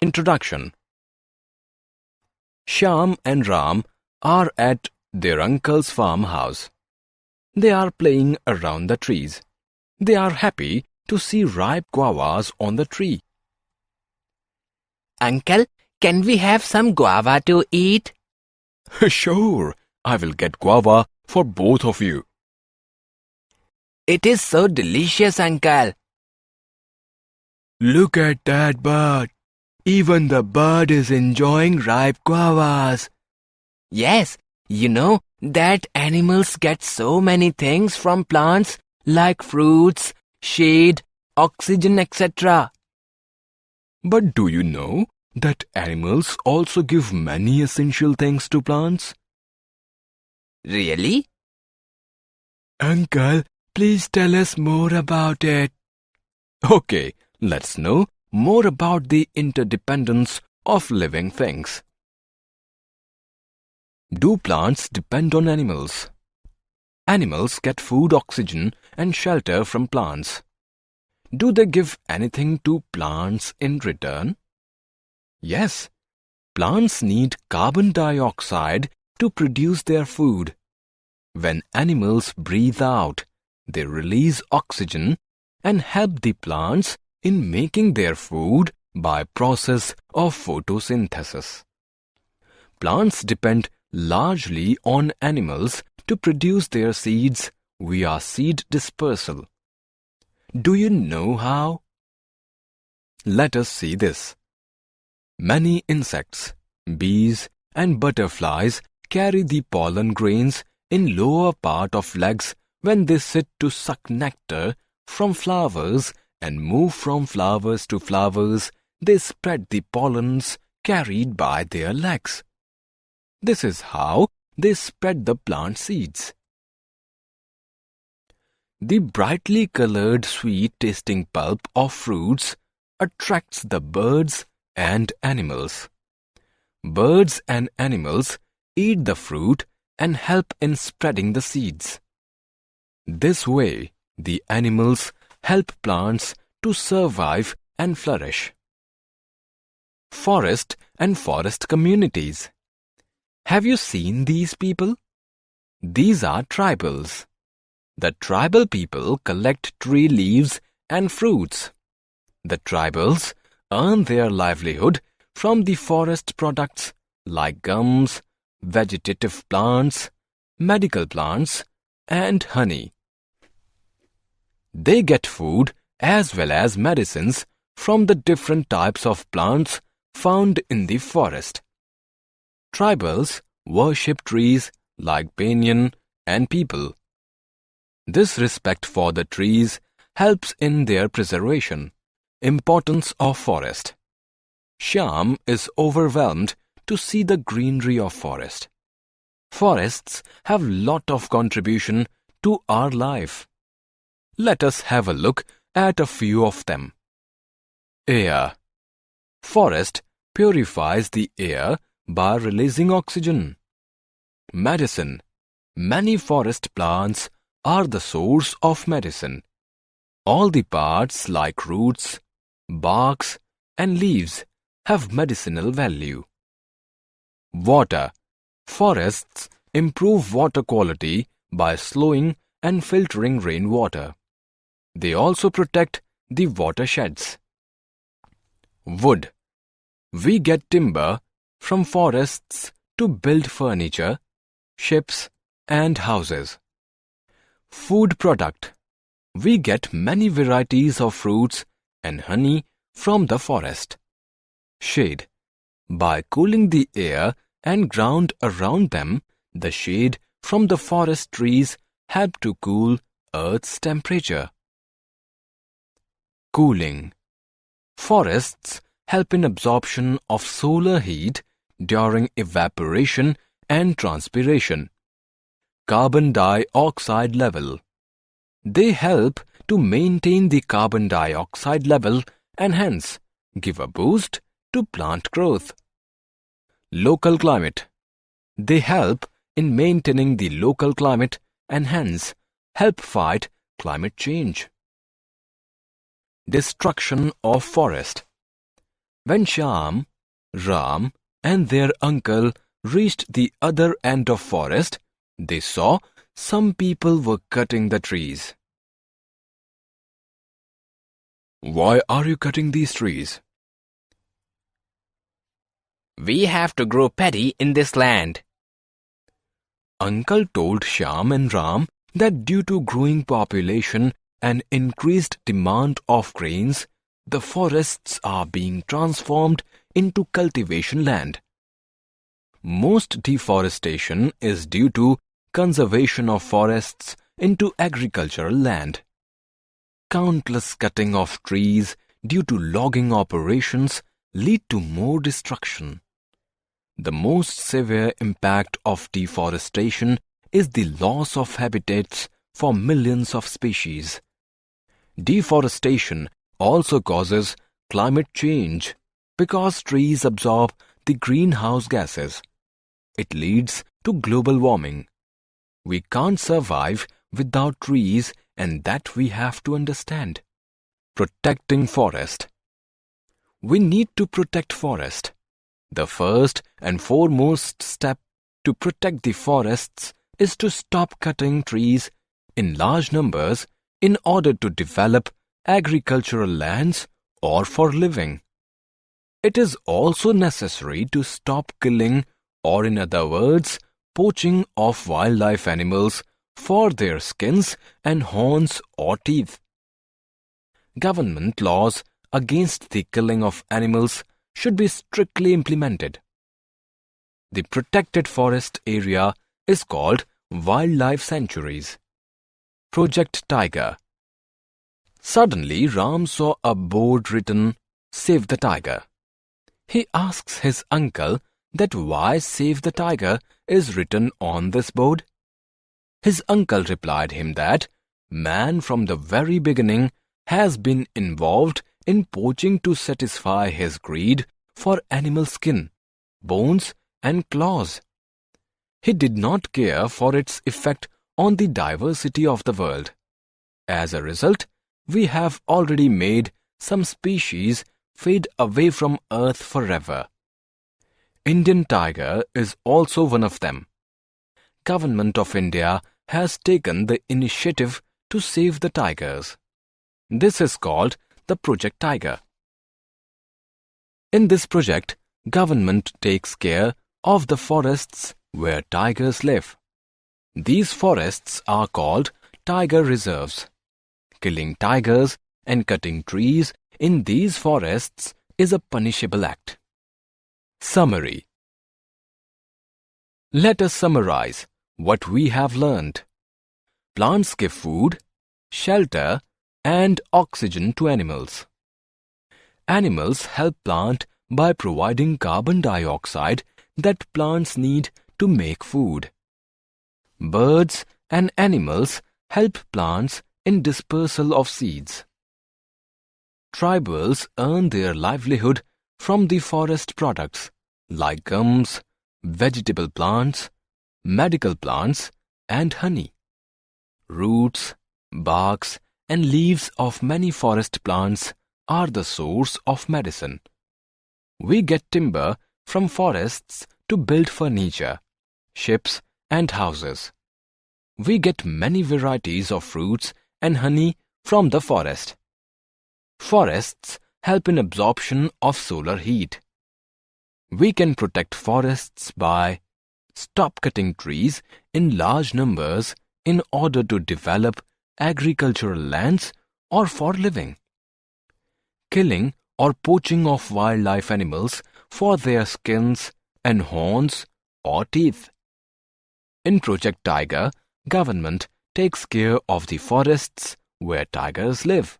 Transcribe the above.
Introduction. Shyam and Ram are at their uncle's farmhouse. They are playing around the trees. They are happy to see ripe guavas on the tree. Uncle, can we have some guava to eat? Sure, I will get guava for both of you. It is so delicious, Uncle. Look at that bird. Even the bird is enjoying ripe guavas. Yes, you know that animals get so many things from plants like fruits, shade, oxygen, etc. But do you know that animals also give many essential things to plants? Really? Uncle, please tell us more about it. Okay, let's know more about the interdependence of living things. Do plants depend on animals? Animals get food, oxygen, and shelter from plants. Do they give anything to plants in return? Yes, plants need carbon dioxide to produce their food. When animals breathe out, they release oxygen and help the plants in making their food by process of photosynthesis. Plants depend largely on animals to produce their seeds via seed dispersal. Do you know how? Let us see this. Many insects, bees and butterflies carry the pollen grains in lower part of legs when they sit to suck nectar from flowers and move from flowers to flowers. They spread the pollens carried by their legs. This is how they spread the plant seeds. The brightly colored sweet-tasting pulp of fruits attracts the birds and animals. Birds and animals eat the fruit and help in spreading the seeds. This way, the animals help plants to survive and flourish. Forest and forest communities. Have you seen these people? These are tribals. The tribal people collect tree leaves and fruits. The tribals earn their livelihood from the forest products like gums, vegetative plants, medical plants, and honey. They get food as well as medicines from the different types of plants found in the forest. Tribals worship trees like banyan and peepal. This respect for the trees helps in their preservation. Importance of forest. Shyam is overwhelmed to see the greenery of forest. Forests have lot of contribution to our life. Let us have a look at a few of them. Air. Forest purifies the air by releasing oxygen. Medicine. Many forest plants are the source of medicine. All the parts like roots, barks, and leaves have medicinal value. Water. Forests improve water quality by slowing and filtering rainwater. They also protect the watersheds. Wood. We get timber from forests to build furniture, ships, and houses. Food product. We get many varieties of fruits and honey from the forest. Shade. By cooling the air and ground around them, the shade from the forest trees help to cool Earth's temperature. Cooling. Forests help in absorption of solar heat during evaporation and transpiration. Carbon dioxide level. They help to maintain the carbon dioxide level and hence give a boost to plant growth. Local climate. They help in maintaining the local climate and hence help fight climate change. Destruction of forest. When Shyam, Ram and their uncle reached the other end of forest, they saw some people were cutting the trees. Why are you cutting these trees? We have to grow paddy in this land. Uncle told Shyam and Ram that due to growing population and increased demand of grains, the forests are being transformed into cultivation land. Most deforestation is due to conservation of forests into agricultural land. Countless cutting of trees due to logging operations lead to more destruction. The most severe impact of deforestation is the loss of habitats for millions of species. Deforestation also causes climate change because trees absorb the greenhouse gases. It leads to global warming. We can't survive without trees, and that we have to understand. Protecting forest. We need to protect forest. The first and foremost step to protect the forests is to stop cutting trees in large numbers in order to develop agricultural lands or for living. It is also necessary to stop killing, or in other words, poaching of wildlife animals for their skins and horns or teeth. Government laws against the killing of animals should be strictly implemented. The protected forest area is called wildlife sanctuaries. Project Tiger. Suddenly, Ram saw a board written, "Save the Tiger." He asks his uncle that why "Save the Tiger" is written on this board. His uncle replied him that man from the very beginning has been involved in poaching to satisfy his greed for animal skin, bones and claws. He did not care for its effect on the diversity of the world. As a result, we have already made some species fade away from Earth forever. Indian tiger is also one of them. Government of India has taken the initiative to save the tigers. This is called the Project Tiger. In this project, government takes care of the forests where tigers live. These forests are called tiger reserves. Killing tigers and cutting trees in these forests is a punishable act. Summary. Let us summarize what we have learned. Plants give food, shelter, and oxygen to animals. Animals help plant by providing carbon dioxide that plants need to make food. Birds and animals help plants in dispersal of seeds. Tribals earn their livelihood from the forest products like gums, vegetable plants, medical plants, and honey. Roots, barks, and leaves of many forest plants are the source of medicine. We get timber from forests to build furniture, ships, and houses. We get many varieties of fruits and honey from the forest. Forests help in absorption of solar heat. We can protect forests by stop cutting trees in large numbers in order to develop agricultural lands or for living. Killing or poaching of wildlife animals for their skins and horns or teeth. In Project Tiger, government takes care of the forests where tigers live.